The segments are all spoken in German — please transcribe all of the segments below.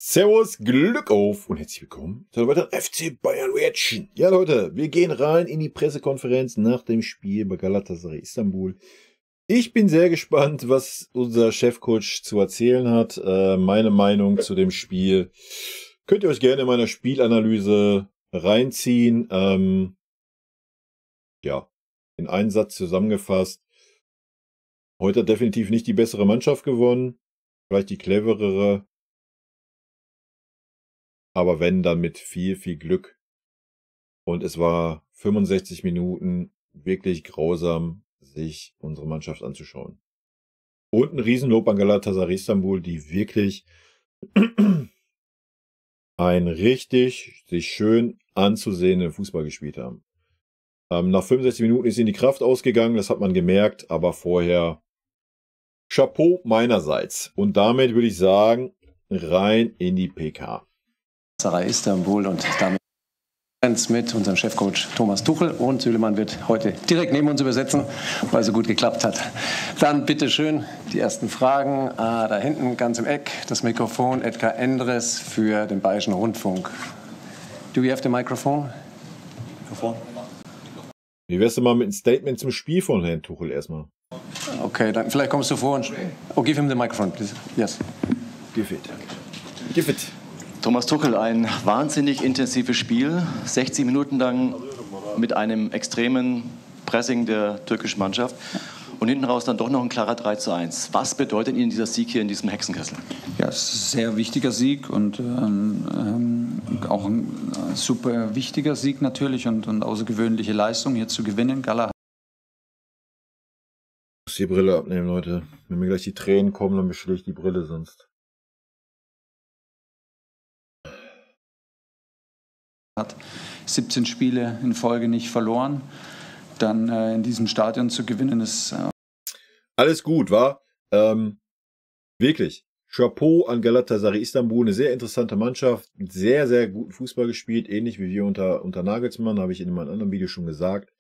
Servus, Glück auf und herzlich willkommen zu einer weiteren FC Bayern Reaction. Ja Leute, wir gehen rein in die Pressekonferenz nach dem Spiel bei Galatasaray Istanbul. Ich bin sehr gespannt, was unser Chefcoach zu erzählen hat. Meine Meinung zu dem Spiel könnt ihr euch gerne in meiner Spielanalyse reinziehen. Ja, in einen Satz zusammengefasst. Heute hat definitiv nicht die bessere Mannschaft gewonnen, vielleicht die cleverere. Aber wenn, dann mit viel, viel Glück. Und es war 65 Minuten wirklich grausam, sich unsere Mannschaft anzuschauen. Und ein Riesenlob an Galatasaray Istanbul, die wirklich einen richtig sich schön anzusehenden Fußball gespielt haben. Nach 65 Minuten ist ihnen die Kraft ausgegangen, das hat man gemerkt, aber vorher Chapeau meinerseits. Und damit würde ich sagen, rein in die PK. Galatasaray Istanbul und damit mit unserem Chefcoach Thomas Tuchel, und Süleyman wird heute direkt neben uns übersetzen, weil es so gut geklappt hat. Dann bitteschön die ersten Fragen. Da hinten ganz im Eck das Mikrofon, Edgar Endres für den Bayerischen Rundfunk. Do we have the microphone? Wie wär's denn mal mit einem Statement zum Spiel von Herrn Tuchel erstmal? Okay, dann vielleicht kommst du vor und... Oh, give him the microphone, please. Yes. Give it. Give it. Thomas Tuchel, ein wahnsinnig intensives Spiel, 60 Minuten lang mit einem extremen Pressing der türkischen Mannschaft und hinten raus dann doch noch ein klarer 3:1. Was bedeutet Ihnen dieser Sieg hier in diesem Hexenkessel? Ja, es ist ein sehr wichtiger Sieg und auch ein super wichtiger Sieg natürlich und außergewöhnliche Leistung hier zu gewinnen. Gala. Ich muss die Brille abnehmen, Leute. Wenn mir gleich die Tränen kommen, dann beschließe ich die Brille sonst. Hat 17 Spiele in Folge nicht verloren. Dann in diesem Stadion zu gewinnen ist... Alles gut, war? Wirklich. Chapeau an Galatasaray Istanbul. Eine sehr interessante Mannschaft. Sehr, sehr guten Fußball gespielt. Ähnlich wie wir unter Nagelsmann, habe ich in meinem anderen Video schon gesagt.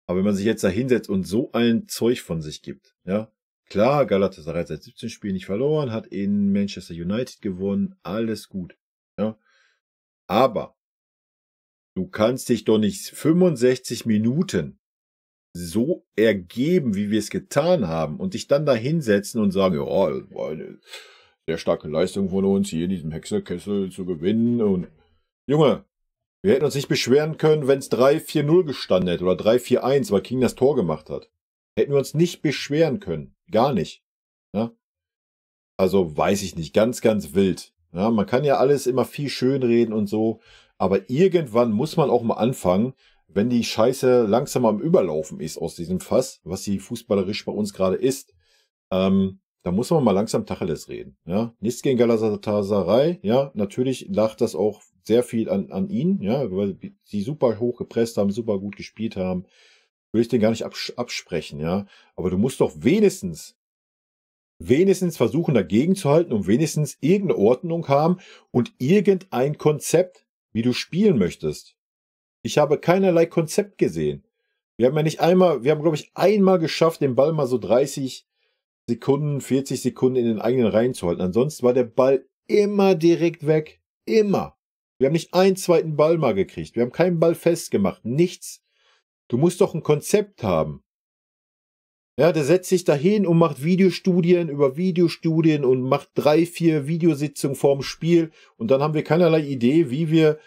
Aber wenn man sich jetzt da hinsetzt und so ein Zeug von sich gibt, ja, klar, Galatasaray hat seit 17 Spielen nicht verloren, hat in Manchester United gewonnen, alles gut, ja. Aber du kannst dich doch nicht 65 Minuten so ergeben, wie wir es getan haben, und dich dann da hinsetzen und sagen, ja, das war eine sehr starke Leistung von uns, hier in diesem Hexerkessel zu gewinnen. Und Junge, wir hätten uns nicht beschweren können, wenn es 3-4-0 gestanden hätte oder 3-4-1, weil King das Tor gemacht hat. Hätten wir uns nicht beschweren können. Gar nicht. Ja? Also weiß ich nicht. Ganz, ganz wild. Ja, man kann ja alles immer viel schönreden und so. Aber irgendwann muss man auch mal anfangen, wenn die Scheiße langsam am Überlaufen ist aus diesem Fass, was sie fußballerisch bei uns gerade ist. Da muss man mal langsam Tacheles reden. Ja? Nichts gegen Galatasaray. Ja, natürlich lag das auch sehr viel an ihnen, ja, weil sie super hoch gepresst haben, super gut gespielt haben. Will ich den gar nicht absprechen, ja. Aber du musst doch wenigstens versuchen, dagegen zu halten und wenigstens irgendeine Ordnung haben und irgendein Konzept, wie du spielen möchtest. Ich habe keinerlei Konzept gesehen. Wir haben, glaube ich, einmal geschafft, den Ball mal so 30 Sekunden, 40 Sekunden in den eigenen Reihen zu halten. Ansonsten war der Ball immer direkt weg. Immer. Wir haben nicht einen zweiten Ball mal gekriegt. Wir haben keinen Ball festgemacht. Nichts. Du musst doch ein Konzept haben. Ja, der setzt sich dahin und macht Videostudien über Videostudien und macht 3, 4 Videositzungen vorm Spiel. Und dann haben wir keinerlei Idee, wie wir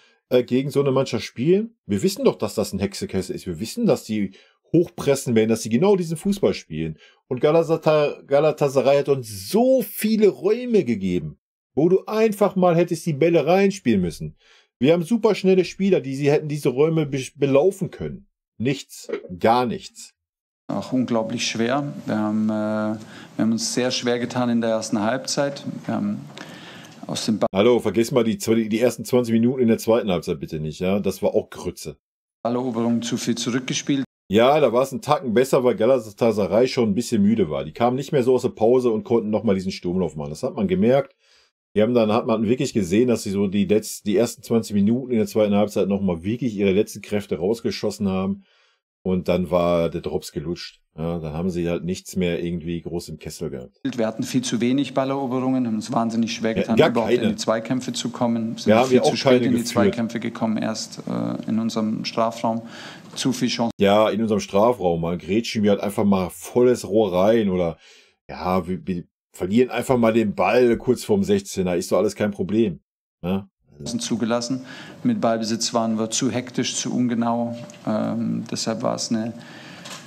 gegen so eine Mannschaft spielen. Wir wissen doch, dass das ein Hexenkessel ist. Wir wissen, dass die hochpressen werden, dass sie genau diesen Fußball spielen. Und Galatasaray hat uns so viele Räume gegeben, wo du einfach mal hättest die Bälle reinspielen müssen. Wir haben super schnelle Spieler, sie hätten diese Räume belaufen können. Nichts, gar nichts. Auch unglaublich schwer. Wir haben uns sehr schwer getan in der ersten Halbzeit. Wir haben aus dem Hallo, vergiss mal die ersten 20 Minuten in der zweiten Halbzeit bitte nicht. Ja, das war auch Grütze. Balleroberung zu viel zurückgespielt. Ja, da war es einen Tacken besser, weil Galatasaray schon ein bisschen müde war. Die kamen nicht mehr so aus der Pause und konnten nochmal diesen Sturmlauf machen. Das hat man gemerkt. Hat man wirklich gesehen, dass sie so die ersten 20 Minuten in der zweiten Halbzeit nochmal wirklich ihre letzten Kräfte rausgeschossen haben. Und dann war der Drops gelutscht. Ja, dann haben sie halt nichts mehr irgendwie groß im Kessel gehabt. Wir hatten viel zu wenig Balleroberungen, haben uns wahnsinnig schwer getan, gar überhaupt keine. in die Zweikämpfe zu kommen. Sind Ja, haben viel wir auch zu spät keine in die geführt. Zweikämpfe gekommen, erst in unserem Strafraum. Zu viel Chance. Ja, in unserem Strafraum. Mal grätschen wir halt einfach mal volles Rohr rein oder ja, wir verlieren einfach mal den Ball kurz vorm 16er. Ist doch alles kein Problem. Ja? Zugelassen. Mit Ballbesitz waren wir zu hektisch, zu ungenau. Deshalb war es eine,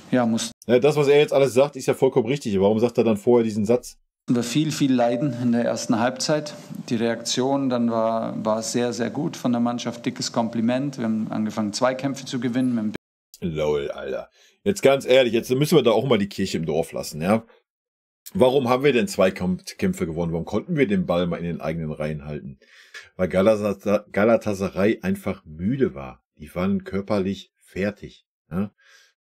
ja, mussten Ja, das, was er jetzt alles sagt, ist ja vollkommen richtig. Warum sagt er dann vorher diesen Satz? wir viel leiden in der ersten Halbzeit. Die Reaktion dann war sehr, sehr gut von der Mannschaft. Dickes Kompliment. Wir haben angefangen, Zweikämpfe zu gewinnen. Lol, Alter. Jetzt ganz ehrlich, jetzt müssen wir da auch mal die Kirche im Dorf lassen, ja? Warum haben wir denn Zweikämpfe gewonnen? Warum konnten wir den Ball mal in den eigenen Reihen halten? Weil Galatasaray einfach müde war. Die waren körperlich fertig. Ja?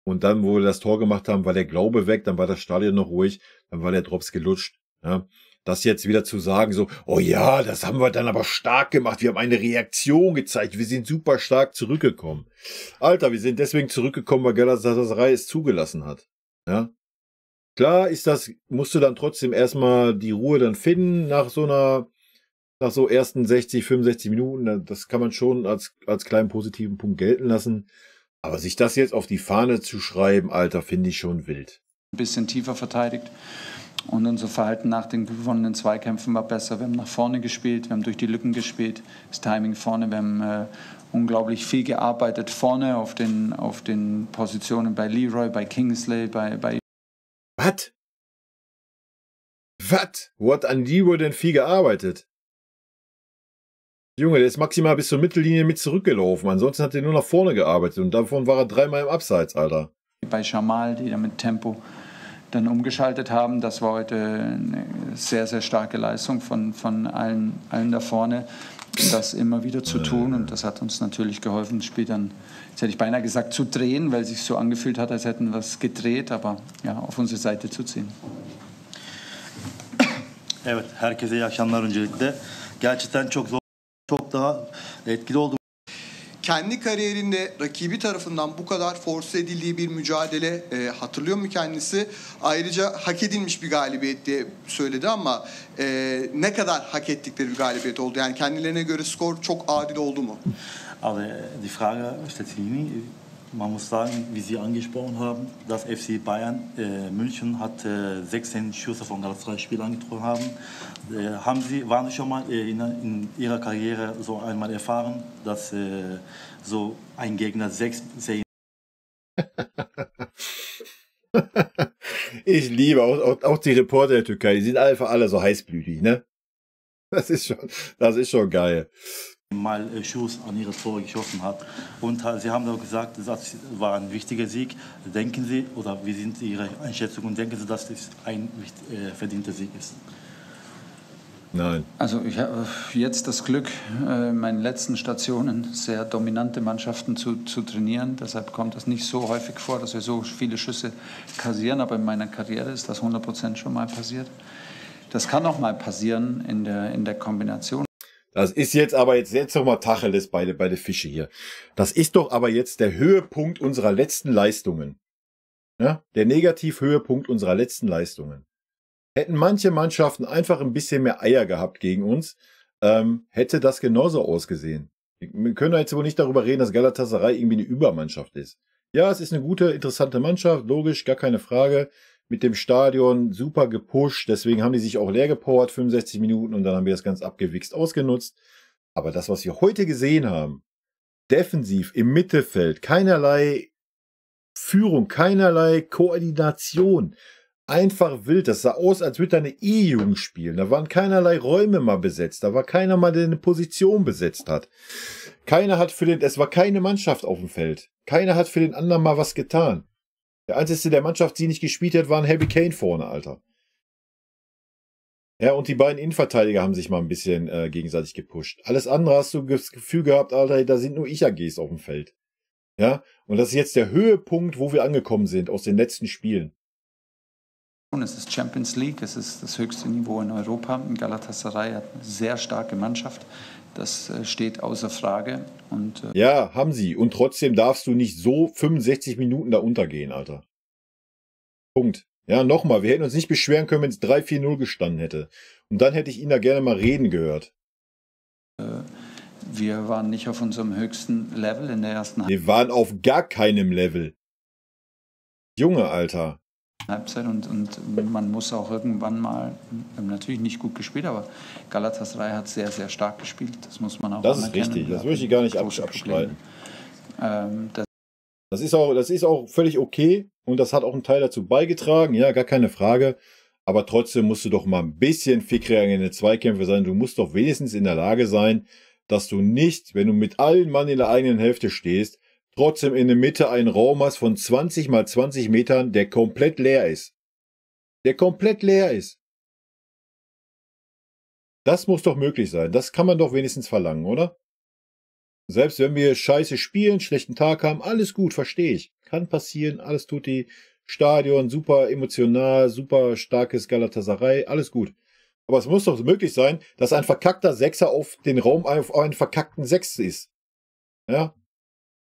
Und dann, wo wir das Tor gemacht haben, war der Glaube weg, dann war das Stadion noch ruhig, dann war der Drops gelutscht. Ja? Das jetzt wieder zu sagen, so, oh ja, das haben wir dann aber stark gemacht, wir haben eine Reaktion gezeigt, wir sind super stark zurückgekommen. Alter, wir sind deswegen zurückgekommen, weil Galatasaray es zugelassen hat. Ja? Klar ist das, musst du dann trotzdem erstmal die Ruhe dann finden nach so ersten 60, 65 Minuten. Das kann man schon als kleinen positiven Punkt gelten lassen. Aber sich das jetzt auf die Fahne zu schreiben, Alter, finde ich schon wild. Ein bisschen tiefer verteidigt. Und unser Verhalten nach den gewonnenen Zweikämpfen war besser. Wir haben nach vorne gespielt, wir haben durch die Lücken gespielt, das Timing vorne. Wir haben unglaublich viel gearbeitet vorne auf den Positionen bei Leroy, bei Kingsley, bei Was? Wo hat an Leroy denn viel gearbeitet? Junge, der ist maximal bis zur Mittellinie mit zurückgelaufen. Ansonsten hat er nur nach vorne gearbeitet. Und davon war er 3-mal im Abseits, Alter. Bei Jamal, die da mit Tempo dann umgeschaltet haben. Das war heute eine sehr, sehr starke Leistung von allen da vorne, das immer wieder zu tun. Und das hat uns natürlich geholfen, das Spiel dann, jetzt hätte ich beinahe gesagt, zu drehen, weil es sich so angefühlt hat, als hätten wir es gedreht, aber ja, auf unsere Seite zu ziehen. Evet, herkese iyi akşamlar öncelikle. Gerçekten çok daha etkili oldu. Kendi kariyerinde rakibi tarafından bu kadar force edildiği bir mücadele hatırlıyor mu kendisi? Ayrıca hak edilmiş bir galibiyet diye söyledi ama ne kadar hak ettikleri bir galibiyet oldu? Yani kendilerine göre skor çok adil oldu mu? Also die Frage stellt sich nie. Man muss sagen, wie Sie angesprochen haben, dass FC Bayern München hat 16 Schüsse von Galatasaray-Spielern getroffen haben. Waren Sie schon mal in Ihrer Karriere so einmal erfahren, dass so ein Gegner 6 Serien... Ich liebe auch die Reporter der Türkei, die sind einfach alle so heißblütig, ne? Das ist schon geil. Mal Schuss an ihre Tore geschossen hat. Und Sie haben auch gesagt, das war ein wichtiger Sieg. Denken Sie, oder wie sind Ihre Einschätzungen, denken Sie, dass das ein verdienter Sieg ist? Nein. Also ich habe jetzt das Glück, in meinen letzten Stationen sehr dominante Mannschaften zu trainieren. Deshalb kommt es nicht so häufig vor, dass wir so viele Schüsse kassieren. Aber in meiner Karriere ist das 100% schon mal passiert. Das kann auch mal passieren in der Kombination. Das ist jetzt doch mal Tacheles beide Fische hier. Das ist doch aber jetzt der Höhepunkt unserer letzten Leistungen. Ja? Der Negativhöhepunkt unserer letzten Leistungen. Hätten manche Mannschaften einfach ein bisschen mehr Eier gehabt gegen uns, hätte das genauso ausgesehen. Wir können jetzt wohl nicht darüber reden, dass Galatasaray irgendwie eine Übermannschaft ist. Ja, es ist eine gute, interessante Mannschaft, logisch, gar keine Frage. Mit dem Stadion super gepusht, deswegen haben die sich auch leer gepowert, 65 Minuten, und dann haben wir das ganz abgewichst ausgenutzt. Aber das, was wir heute gesehen haben, defensiv im Mittelfeld, keinerlei Führung, keinerlei Koordination, einfach wild. Das sah aus, als würde da eine E-Jugend spielen. Da waren keinerlei Räume mal besetzt, da war keiner mal, der eine Position besetzt hat. Es war keine Mannschaft auf dem Feld. Keiner hat für den anderen mal was getan. Der einzige der Mannschaft, die nicht gespielt hat, war ein Harry Kane vorne, Alter. Ja, und die beiden Innenverteidiger haben sich mal ein bisschen gegenseitig gepusht. Alles andere hast du das Gefühl gehabt, Alter, da sind nur Ich-AGs auf dem Feld. Ja, und das ist jetzt der Höhepunkt, wo wir angekommen sind aus den letzten Spielen. Es ist Champions League, es ist das höchste Niveau in Europa. Galatasaray hat eine sehr starke Mannschaft. Das steht außer Frage. Und, ja, haben sie. Und trotzdem darfst du nicht so 65 Minuten da untergehen, Alter. Punkt. Ja, nochmal, wir hätten uns nicht beschweren können, wenn es 3-4-0 gestanden hätte. Und dann hätte ich ihn da gerne mal reden gehört. Wir waren nicht auf unserem höchsten Level in der ersten Wir waren auf gar keinem Level. Junge, Alter. Halbzeit und man muss auch irgendwann mal, wir haben natürlich nicht gut gespielt, aber Galatasaray hat sehr, sehr stark gespielt. Das muss man auch anerkennen. Das ist richtig, das würde ich gar nicht abstreiten. Das ist auch völlig okay und das hat auch einen Teil dazu beigetragen, ja, gar keine Frage. Aber trotzdem musst du doch mal ein bisschen fickriger in den Zweikämpfe sein. Du musst doch wenigstens in der Lage sein, dass du nicht, wenn du mit allen Mann in der eigenen Hälfte stehst, trotzdem in der Mitte einen Raum hast von 20 mal 20 Metern, der komplett leer ist. Der komplett leer ist. Das muss doch möglich sein. Das kann man doch wenigstens verlangen, oder? Selbst wenn wir scheiße spielen, schlechten Tag haben, alles gut, verstehe ich. Kann passieren, alles tut die Stadion, super emotional, super starkes Galatasaray, alles gut. Aber es muss doch möglich sein, dass ein verkackter Sechser auf den Raum auf einen verkackten Sechs ist. Ja?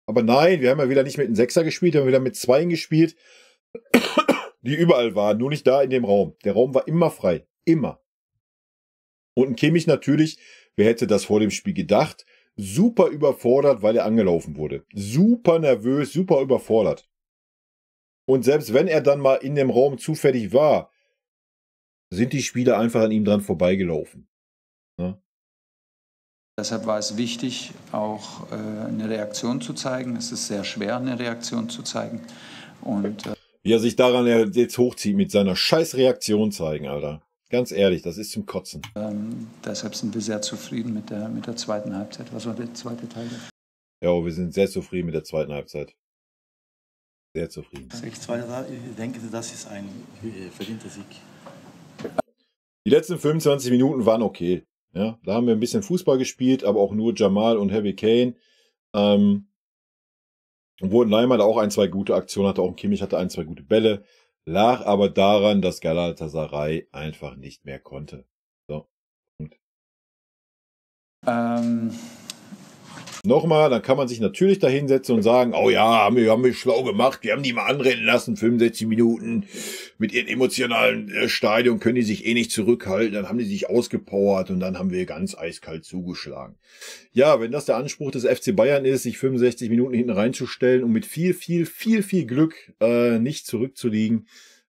Aber nein, wir haben ja wieder nicht mit einem Sechser gespielt, wir haben wieder mit Zweien gespielt, die überall waren, nur nicht da in dem Raum. Der Raum war immer frei. Immer. Und ein Kimmich natürlich, wer hätte das vor dem Spiel gedacht, super überfordert, weil er angelaufen wurde. Super nervös, super überfordert. Und selbst wenn er dann mal in dem Raum zufällig war, sind die Spieler einfach an ihm dran vorbeigelaufen. Ja? Deshalb war es wichtig, auch eine Reaktion zu zeigen. Es ist sehr schwer, eine Reaktion zu zeigen. Und, wie er sich daran jetzt hochzieht mit seiner scheiß Reaktion zeigen, Alter. Ganz ehrlich, das ist zum Kotzen. Deshalb sind wir sehr zufrieden mit der zweiten Halbzeit. Was war der zweite Teil? Ja, wir sind sehr zufrieden mit der zweiten Halbzeit. Sehr zufrieden. Ich denke, das ist ein verdienter Sieg. Die letzten 25 Minuten waren okay. Ja, da haben wir ein bisschen Fußball gespielt, aber auch nur Jamal und Harry Kane. Obwohl Neymar auch ein, zwei gute Aktionen hatte, auch Kimmich hatte ein, zwei gute Bälle. Lag aber daran, dass Galatasaray einfach nicht mehr konnte. So. Punkt. Nochmal, dann kann man sich natürlich da hinsetzen und sagen, oh ja, haben wir schlau gemacht, wir haben die mal anrennen lassen, 65 Minuten, mit ihrem emotionalen Stadion können die sich eh nicht zurückhalten, dann haben die sich ausgepowert und dann haben wir ganz eiskalt zugeschlagen. Ja, wenn das der Anspruch des FC Bayern ist, sich 65 Minuten hinten reinzustellen und mit viel Glück nicht zurückzuliegen,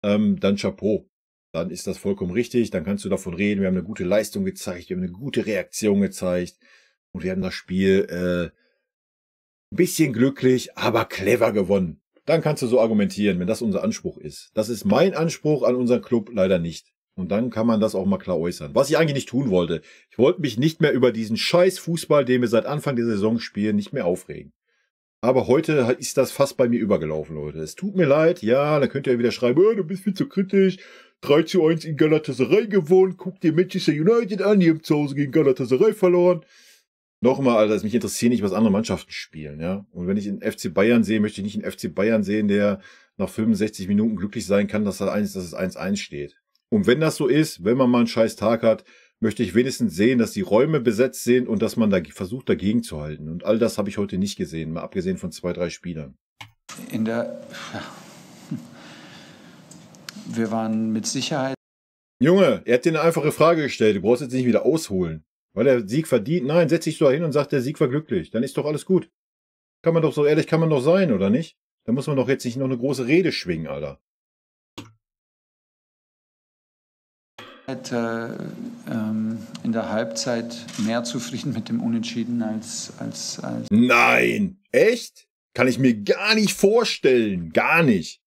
dann Chapeau. Dann ist das vollkommen richtig, dann kannst du davon reden, wir haben eine gute Leistung gezeigt, wir haben eine gute Reaktion gezeigt. Und wir haben das Spiel ein bisschen glücklich, aber clever gewonnen. Dann kannst du so argumentieren, wenn das unser Anspruch ist. Das ist mein Anspruch an unseren Club leider nicht. Und dann kann man das auch mal klar äußern. Was ich eigentlich nicht tun wollte. Ich wollte mich nicht mehr über diesen scheiß Fußball, den wir seit Anfang der Saison spielen, nicht mehr aufregen. Aber heute ist das fast bei mir übergelaufen, Leute. Es tut mir leid. Ja, dann könnt ihr wieder schreiben, du bist viel zu kritisch. 3:1 in Galatasaray gewonnen. Guck dir Manchester United an. Die haben zu Hause gegen Galatasaray verloren. Nochmal, Alter, mich interessiert nicht, was andere Mannschaften spielen, ja. Und wenn ich einen FC Bayern sehe, möchte ich nicht einen FC Bayern sehen, der nach 65 Minuten glücklich sein kann, dass es 1-1 steht. Und wenn das so ist, wenn man mal einen scheiß Tag hat, möchte ich wenigstens sehen, dass die Räume besetzt sind und dass man da versucht, dagegen zu halten. Und all das habe ich heute nicht gesehen, mal abgesehen von 2, 3 Spielern. Wir waren mit Sicherheit. Junge, er hat dir eine einfache Frage gestellt, du brauchst jetzt nicht wieder ausholen. Weil der Sieg verdient? Nein, setz dich doch hin und sag, der Sieg war glücklich. Dann ist doch alles gut. Kann man doch so ehrlich, kann man doch sein, oder nicht? Da muss man doch jetzt nicht noch eine große Rede schwingen, Alter. In der Halbzeit mehr zufrieden mit dem Unentschieden als. Nein! Echt? Kann ich mir gar nicht vorstellen. Gar nicht.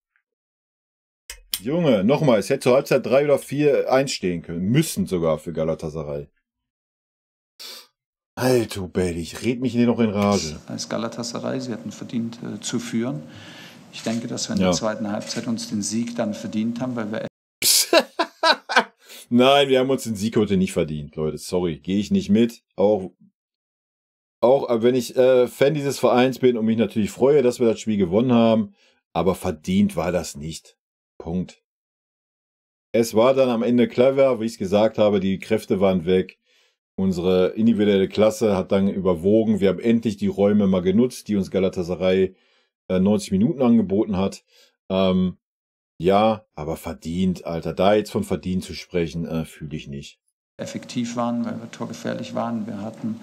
Junge, nochmal, es hätte zur Halbzeit 3 oder 4-1 stehen können. Müssen sogar für Galatasaray. Alter Baby, ich red mich hier noch in Rage. Als Galatasaray, sie hatten verdient zu führen. Ich denke, dass wir in der zweiten Halbzeit uns den Sieg dann verdient haben, weil wir... Nein, wir haben uns den Sieg heute nicht verdient, Leute. Sorry, gehe ich nicht mit. Auch wenn ich Fan dieses Vereins bin und mich natürlich freue, dass wir das Spiel gewonnen haben. Aber verdient war das nicht. Punkt. Es war dann am Ende clever, wie ich es gesagt habe, die Kräfte waren weg. Unsere individuelle Klasse hat dann überwogen. Wir haben endlich die Räume mal genutzt, die uns Galatasaray 90 Minuten angeboten hat. Ja, aber verdient, Alter. Da jetzt von verdient zu sprechen, fühle ich nicht. Effektiv waren, weil wir torgefährlich waren. Wir hatten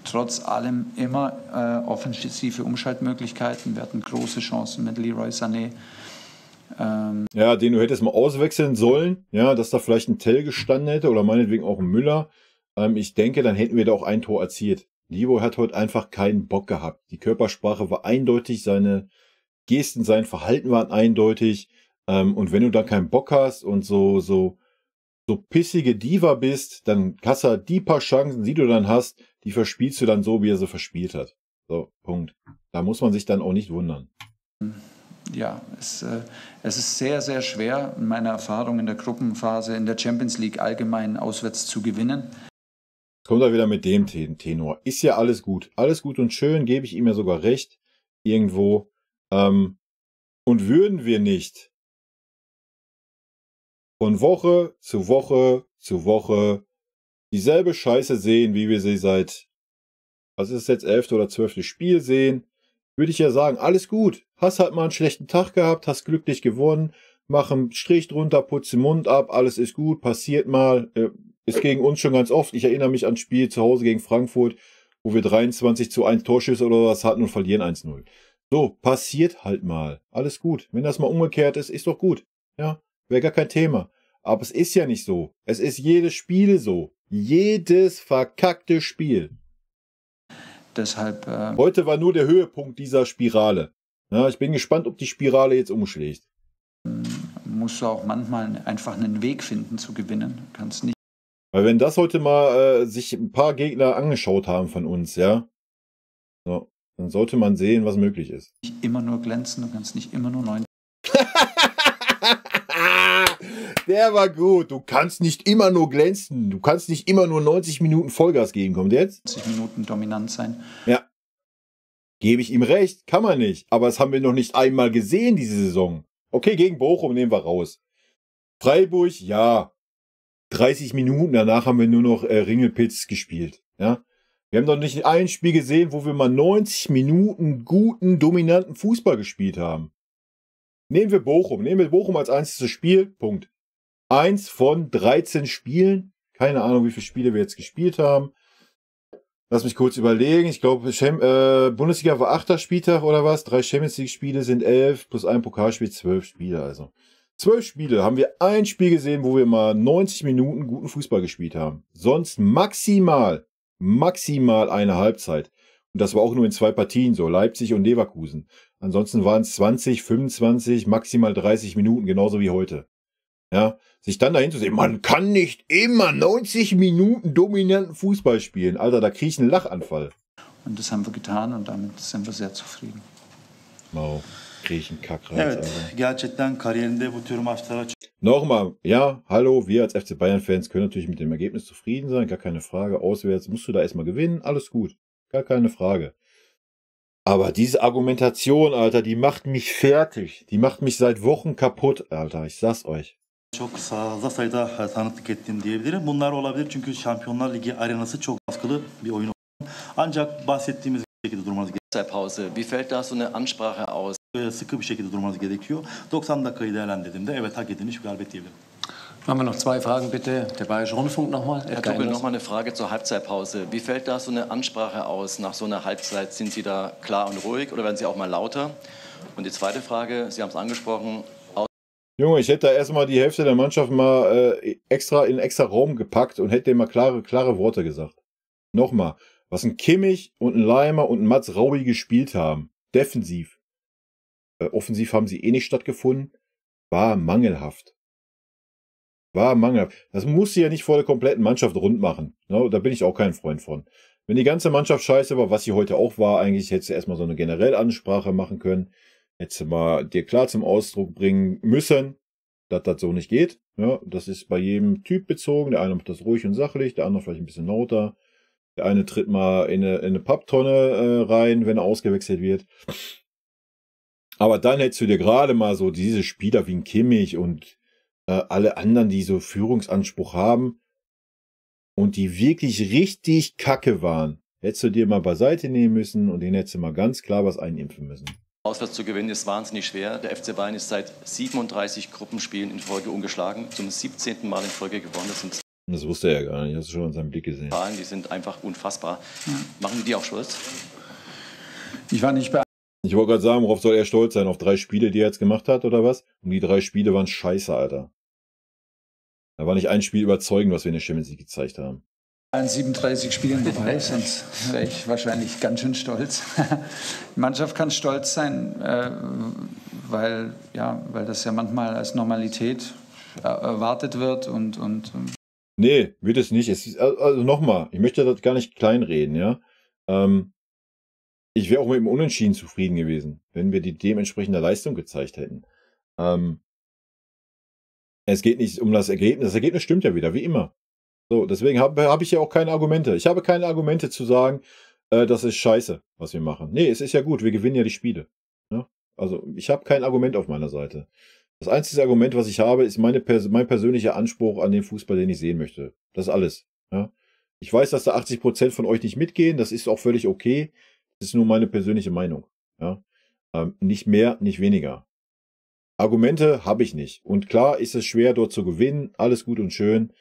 trotz allem immer offensive Umschaltmöglichkeiten. Wir hatten große Chancen mit Leroy Sané. Ja, den du hättest mal auswechseln sollen, ja, dass da vielleicht ein Tell gestanden hätte oder meinetwegen auch ein Müller. Ich denke, dann hätten wir da auch ein Tor erzielt. Leroy hat heute einfach keinen Bock gehabt. Die Körpersprache war eindeutig, seine Gesten, sein Verhalten waren eindeutig. Und wenn du da keinen Bock hast und so pissige Diva bist, dann hast du die paar Chancen, die du dann hast, die verspielst du dann so, wie er sie verspielt hat. So, Punkt. Da muss man sich dann auch nicht wundern. Ja, es ist sehr, sehr schwer, in meiner Erfahrung in der Gruppenphase in der Champions League allgemein auswärts zu gewinnen. Kommt er wieder mit dem Tenor. Ist ja alles gut. Alles gut und schön, gebe ich ihm ja sogar recht. Irgendwo. Und würden wir nicht von Woche zu Woche zu Woche dieselbe Scheiße sehen, wie wir sie seit, was ist es jetzt, 11. oder 12. Spiel sehen, würde ich ja sagen, alles gut. Hast halt mal einen schlechten Tag gehabt, hast glücklich gewonnen, mach einen Strich drunter, putz den Mund ab, alles ist gut, passiert mal. Ist gegen uns schon ganz oft. Ich erinnere mich an das Spiel zu Hause gegen Frankfurt, wo wir 23:1 Torschüsse oder was hatten und verlieren 1-0. So, passiert halt mal. Alles gut. Wenn das mal umgekehrt ist, ist doch gut. Ja, wäre gar kein Thema. Aber es ist ja nicht so. Es ist jedes Spiel so. Jedes verkackte Spiel. Deshalb heute war nur der Höhepunkt dieser Spirale. Ja, ich bin gespannt, ob die Spirale jetzt umschlägt. Musst du auch manchmal einfach einen Weg finden zu gewinnen. Du kannst nicht. Weil wenn das heute mal sich ein paar Gegner angeschaut haben von uns, ja, so, dann sollte man sehen, was möglich ist. Nicht immer nur glänzen, du kannst nicht immer nur 9. Der war gut. Du kannst nicht immer nur glänzen. Du kannst nicht immer nur 90 Minuten Vollgas geben. Kommt jetzt? 90 Minuten dominant sein. Ja. Gebe ich ihm recht. Kann man nicht. Aber das haben wir noch nicht einmal gesehen, diese Saison. Okay, gegen Bochum nehmen wir raus. Freiburg, ja. 30 Minuten. Danach haben wir nur noch Ringelpitz gespielt. Ja. Wir haben doch nicht ein Spiel gesehen, wo wir mal 90 Minuten guten, dominanten Fußball gespielt haben. Nehmen wir Bochum als einziges Spiel. Punkt. 1 von 13 Spielen. Keine Ahnung, wie viele Spiele wir jetzt gespielt haben. Lass mich kurz überlegen. Ich glaube, Bundesliga war 8. Spieltag oder was. 3 Champions League Spiele sind 11 plus ein Pokalspiel 12 Spiele. Also 12 Spiele haben wir ein Spiel gesehen, wo wir mal 90 Minuten guten Fußball gespielt haben. Sonst maximal eine Halbzeit. Und das war auch nur in 2 Partien so. Leipzig und Leverkusen. Ansonsten waren es 20, 25, maximal 30 Minuten, genauso wie heute. Ja, sich dann dahin zu sehen, man kann nicht immer 90 Minuten dominanten Fußball spielen. Alter, da kriege ich einen Lachanfall. Und das haben wir getan und damit sind wir sehr zufrieden. Wow, kriege ich einen Kackreiz. Evet, gerçekten kariyerinde bu tür maçlara Nochmal, ja, hallo, wir als FC Bayern-Fans können natürlich mit dem Ergebnis zufrieden sein, gar keine Frage. Auswärts musst du da erstmal gewinnen, alles gut, gar keine Frage. Aber diese Argumentation, Alter, die macht mich fertig. Die macht mich seit Wochen kaputt, Alter, ich sag's euch. çok fazla sayıda tanıklık ettim diyebilirim. Bunlar olabilir çünkü Şampiyonlar Ligi arenası çok baskılı bir oyun. Ancak bahsettiğimiz şekilde durmanız gerekiyor. Pause. Wie fällt da so eine Ansprache aus? Sıkı bir şekilde durmanız gerekiyor. 90 dakikayı değerlendirdiğimde evet hak edilmiş bir galibiyet diyebilirim. Haben wir noch 2 Fragen, bitte. Der Bayerische Rundfunk nochmal. Herr Tuchel, nochmal eine Frage zur Halbzeitpause. Wie fällt da so eine Ansprache aus nach so einer Halbzeit? Sind Sie da klar und ruhig oder werden Sie auch mal lauter? Und die zweite Frage, Sie haben es angesprochen. Junge, ich hätte da erstmal die Hälfte der Mannschaft mal extra in extra Raum gepackt und hätte denen mal klare Worte gesagt. Nochmal, was ein Kimmich und ein Leimer und ein Mats Raubi gespielt haben, defensiv. Offensiv haben sie eh nicht stattgefunden, war mangelhaft. Das muss sie ja nicht vor der kompletten Mannschaft rund machen. No, da bin ich auch kein Freund von. Wenn die ganze Mannschaft scheiße war, was sie heute auch war, eigentlich hättest du erstmal so eine generelle Ansprache machen können. Hättest du mal dir klar zum Ausdruck bringen müssen, dass das so nicht geht. Ja, das ist bei jedem Typ bezogen. Der eine macht das ruhig und sachlich, der andere vielleicht ein bisschen lauter. Der eine tritt mal in eine Papptonne rein, wenn er ausgewechselt wird. Aber dann hättest du dir gerade mal so diese Spieler wie ein Kimmich und alle anderen, die so Führungsanspruch haben und die wirklich richtig kacke waren, hättest du dir mal beiseite nehmen müssen und denen hättest du mal ganz klar was einimpfen müssen. Auswärts zu gewinnen ist wahnsinnig schwer. Der FC Bayern ist seit 37 Gruppenspielen in Folge ungeschlagen, zum 17. Mal in Folge gewonnen. Das wusste er ja gar nicht, hast du schon an seinem Blick gesehen. Zahlen, die sind einfach unfassbar. Machen die auch stolz? Ich war nicht Ich wollte gerade sagen, worauf soll er stolz sein? Auf 3 Spiele, die er jetzt gemacht hat, oder was? Und die 3 Spiele waren scheiße, Alter. Da war nicht ein Spiel überzeugend, was wir in der Champions League gezeigt haben. in 37 Spielen dabei, sonst wäre ich wahrscheinlich ganz schön stolz. Die Mannschaft kann stolz sein, weil das ja manchmal als Normalität erwartet wird und Nee, wird es nicht. Also nochmal, ich möchte das gar nicht kleinreden, ja. Ich wäre auch mit dem Unentschieden zufrieden gewesen, wenn wir die dementsprechende Leistung gezeigt hätten. Es geht nicht um das Ergebnis. Das Ergebnis stimmt ja wieder, wie immer. So, deswegen hab ich ja auch keine Argumente. Ich habe keine Argumente zu sagen, das ist scheiße, was wir machen. Nee, es ist ja gut, wir gewinnen ja die Spiele. Ja? Also ich habe kein Argument auf meiner Seite. Das einzige Argument, was ich habe, ist mein persönlicher Anspruch an den Fußball, den ich sehen möchte. Das ist alles. Ja? Ich weiß, dass da 80% von euch nicht mitgehen. Das ist auch völlig okay. Das ist nur meine persönliche Meinung. Ja? Nicht mehr, nicht weniger. Argumente habe ich nicht. Und klar ist es schwer, dort zu gewinnen. Alles gut und schön.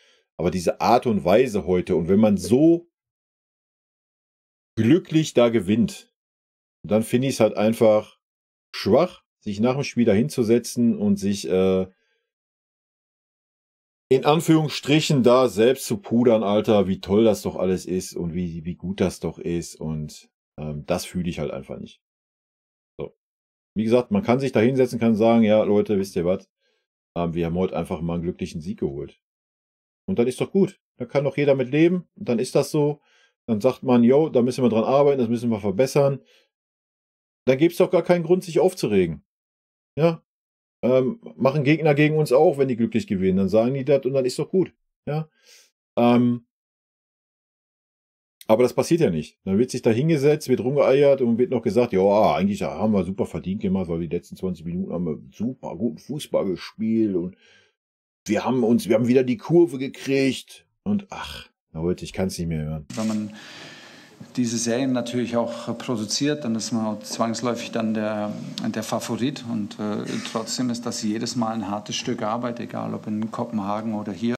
Aber diese Art und Weise heute, und wenn man so glücklich da gewinnt, dann finde ich es halt einfach schwach, sich nach dem Spiel da hinzusetzen und sich in Anführungsstrichen da selbst zu pudern, Alter, wie toll das doch alles ist und wie gut das doch ist. Und das fühle ich halt einfach nicht. So. Wie gesagt, man kann sich da hinsetzen, kann sagen, ja Leute, wisst ihr was, wir haben heute einfach mal einen glücklichen Sieg geholt. Und dann ist doch gut. Da kann doch jeder mit leben. Und dann ist das so. Dann sagt man, yo, da müssen wir dran arbeiten, das müssen wir verbessern. Dann gibt es doch gar keinen Grund, sich aufzuregen. Ja. Machen Gegner gegen uns auch, wenn die glücklich gewinnen. Dann sagen die das und dann ist doch gut. Ja. Aber das passiert ja nicht. Dann wird sich da hingesetzt, wird rumgeeiert und wird noch gesagt, ja, eigentlich haben wir super verdient gemacht, weil die letzten 20 Minuten haben wir super guten Fußball gespielt und wir haben wieder die Kurve gekriegt. Und ach, Leute, ich kann es nicht mehr hören. Wenn man diese Serien natürlich auch produziert, dann ist man auch zwangsläufig dann der Favorit. Und trotzdem ist das jedes Mal ein hartes Stück Arbeit, egal ob in Kopenhagen oder hier.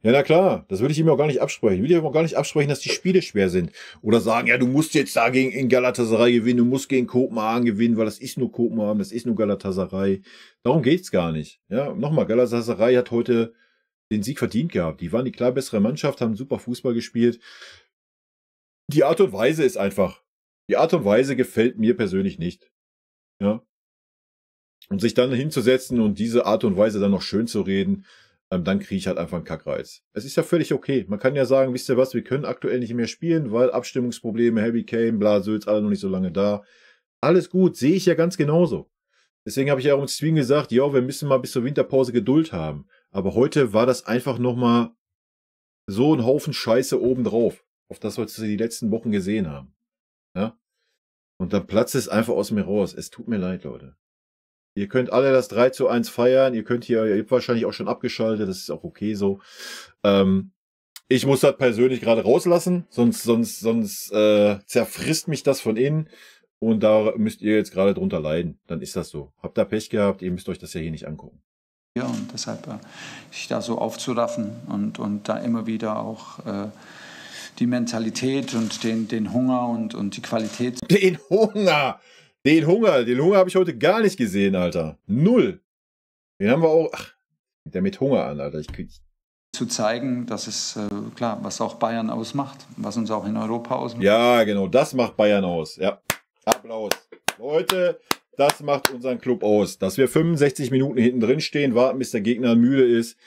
Ja, na klar, das würde ich ihm auch gar nicht absprechen. Ich würde ihm auch gar nicht absprechen, dass die Spiele schwer sind. Oder sagen, ja, du musst jetzt da in Galatasaray gewinnen, du musst gegen Kopenhagen gewinnen, weil das ist nur Kopenhagen, das ist nur Galatasaray. Darum geht's gar nicht. Ja, nochmal, Galatasaray hat heute den Sieg verdient gehabt. Die waren die klar bessere Mannschaft, haben super Fußball gespielt. Die Art und Weise ist einfach. Die Art und Weise gefällt mir persönlich nicht. Ja. Und sich dann hinzusetzen und diese Art und Weise dann noch schön zu reden, dann kriege ich halt einfach einen Kackreiz. Es ist ja völlig okay. Man kann ja sagen, wisst ihr was, wir können aktuell nicht mehr spielen, weil Abstimmungsprobleme, Harry Kane, bla, Sülz, alle noch nicht so lange da. Alles gut, sehe ich ja ganz genauso. Deswegen habe ich ja auch im Stream gesagt, ja, wir müssen mal bis zur Winterpause Geduld haben. Aber heute war das einfach nochmal so ein Haufen Scheiße obendrauf, auf das, was wir die letzten Wochen gesehen haben. Ja? Und dann platzt es einfach aus mir raus. Es tut mir leid, Leute. Ihr könnt alle das 3:1 feiern. Ihr habt wahrscheinlich auch schon abgeschaltet. Das ist auch okay so. Ich muss das persönlich gerade rauslassen. Sonst zerfrisst mich das von innen. Und da müsst ihr jetzt gerade drunter leiden. Dann ist das so. Habt da Pech gehabt. Ihr müsst euch das ja hier nicht angucken. Ja, und deshalb sich da so aufzuraffen und da immer wieder auch die Mentalität und den Hunger und die Qualität. Den Hunger habe ich heute gar nicht gesehen, Alter. 0. Den haben wir auch, der mit Hunger an, Alter. Zu zeigen, das ist klar, was auch Bayern ausmacht, was uns auch in Europa ausmacht. Ja, genau, das macht Bayern aus. Ja, Applaus. Leute, das macht unseren Club aus. Dass wir 65 Minuten hinten drin stehen, warten, bis der Gegner müde ist.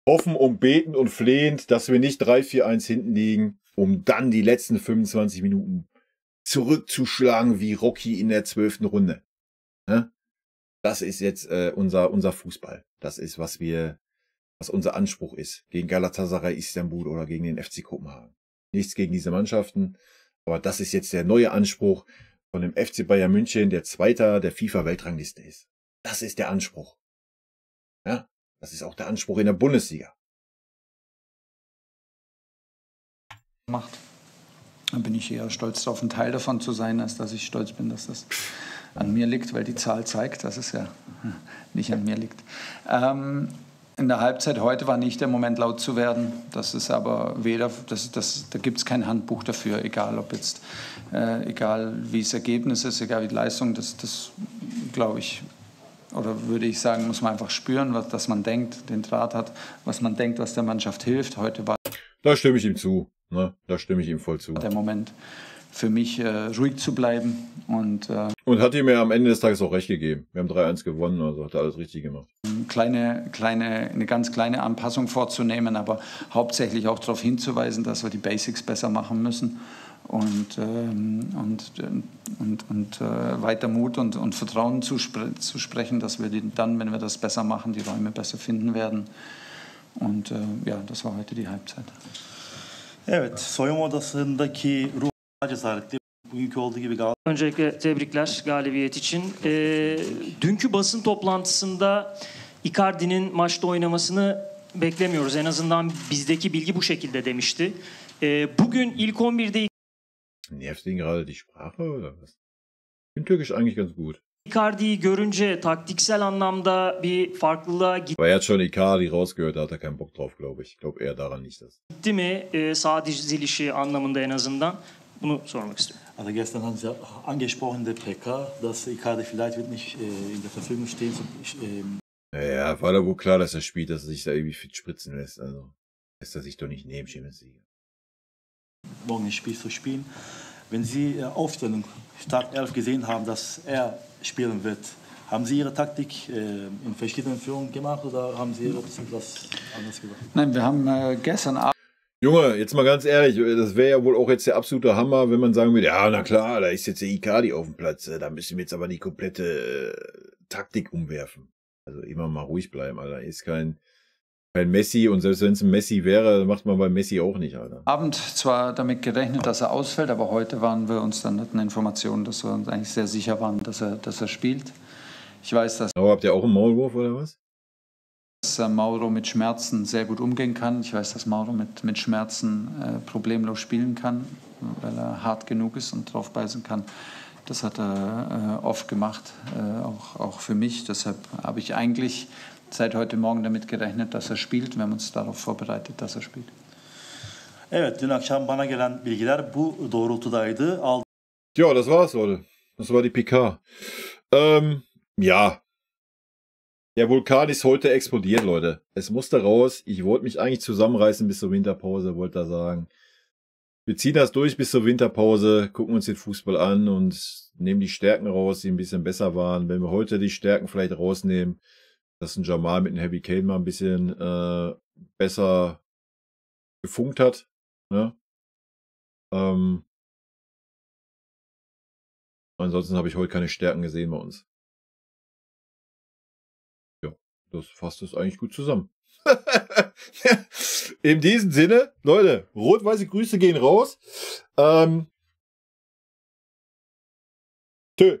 Hoffen und beten und flehend, dass wir nicht 3-4-1 hinten liegen, um dann die letzten 25 Minuten zurückzuschlagen wie Rocky in der 12. Runde. Ja? Das ist jetzt unser Fußball. Das ist, was unser Anspruch ist. Gegen Galatasaray Istanbul oder gegen den FC Kopenhagen. Nichts gegen diese Mannschaften. Aber das ist jetzt der neue Anspruch von dem FC Bayern München, der Zweiter der FIFA-Weltrangliste ist. Das ist der Anspruch. Ja? Das ist auch der Anspruch in der Bundesliga. Macht. Da bin ich eher stolz darauf, ein Teil davon zu sein, als dass ich stolz bin, dass das an mir liegt, weil die Zahl zeigt, dass es ja nicht an mir liegt. In der Halbzeit heute war nicht der Moment, laut zu werden. Das ist aber weder, da gibt es kein Handbuch dafür, egal ob jetzt, egal wie das Ergebnis ist, egal wie die Leistung, das glaube ich, oder würde ich sagen, muss man einfach spüren, dass man denkt, den Draht hat, was man denkt, was der Mannschaft hilft. Heute war Da stimme ich ihm zu. Ne? Da stimme ich ihm voll zu. der Moment für mich, ruhig zu bleiben. Und hat ihm ja am Ende des Tages auch recht gegeben. Wir haben 3-1 gewonnen, also hat er alles richtig gemacht. eine ganz kleine Anpassung vorzunehmen, aber hauptsächlich auch darauf hinzuweisen, dass wir die Basics besser machen müssen und weiter Mut und Vertrauen zu sprechen, dass wir dann, wenn wir das besser machen, die Räume besser finden werden. Und ja, das war heute die Halbzeit. Evet, soyunma odasındaki ruh cesaretli. Bugünkü olduğu gibi Öncelikle tebrikler galibiyet için. Dünkü basın toplantısında Icardi'nin maçta oynamasını beklemiyoruz. En azından bizdeki bilgi bu şekilde demişti. Bugün ilk 11'de Nervt ihn gerade die Sprache oder was? Ich bin Türkisch eigentlich ganz gut. Icardi'yi görünce taktiksel anlamda bir farklılığa Aber er hat schon Icardi rausgehört, da hat er keinen Bock drauf, glaube ich. Ich glaube eher daran nicht, dass. gitti mi sağ dizilişi anlamında en azından? Bunu sormak istiyorum. Also gestern haben Sie angesprochen, der PK, dass Icardi vielleicht wird nicht in der Verfügung stehen. Ja, war da wohl klar, dass er spielt, dass er sich da irgendwie fit spritzen lässt. Also lässt er sich doch nicht nehmen, Champions League. Morgen ein Spiel zu spielen. Wenn Sie Aufstellung Start 11 gesehen haben, dass er spielen wird, haben Sie Ihre Taktik in verschiedenen Führungen gemacht oder haben Sie etwas anderes gemacht? Nein, wir haben gestern Abend. Junge, jetzt mal ganz ehrlich, das wäre ja wohl auch jetzt der absolute Hammer, wenn man sagen würde, ja, na klar, da ist jetzt der Icardi auf dem Platz, da müssen wir jetzt aber die komplette Taktik umwerfen. Also immer mal ruhig bleiben, Alter. Ist kein Messi und selbst wenn es ein Messi wäre, macht man bei Messi auch nicht, Alter. Abend zwar damit gerechnet, dass er ausfällt, aber heute waren wir uns dann hatten Informationen, dass wir uns eigentlich sehr sicher waren, dass er spielt. Ich weiß, dass Aber habt ihr auch einen Maulwurf oder was? Mauro mit Schmerzen sehr gut umgehen kann. Ich weiß, dass Mauro mit Schmerzen problemlos spielen kann, weil er hart genug ist und drauf beißen kann. Das hat er oft gemacht, auch für mich. Deshalb habe ich eigentlich seit heute Morgen damit gerechnet, dass er spielt. Wir haben uns darauf vorbereitet, dass er spielt. Evet, dün akşam bana gelen bilgiler bu doğrultudaydı. Ja, das war's, Leute. Das war die PK. Ja. Der Vulkan ist heute explodiert, Leute. Es musste raus. Ich wollte mich eigentlich zusammenreißen bis zur Winterpause, wollte da sagen. Wir ziehen das durch bis zur Winterpause, gucken uns den Fußball an und nehmen die Stärken raus, die ein bisschen besser waren. Wenn wir heute die Stärken vielleicht rausnehmen, dass ein Jamal mit einem Heavy Kane mal ein bisschen besser gefunkt hat. Ne? Ansonsten habe ich heute keine Stärken gesehen bei uns. Ja, das fasst es eigentlich gut zusammen. In diesem Sinne, Leute, rot-weiße Grüße gehen raus. Tschö.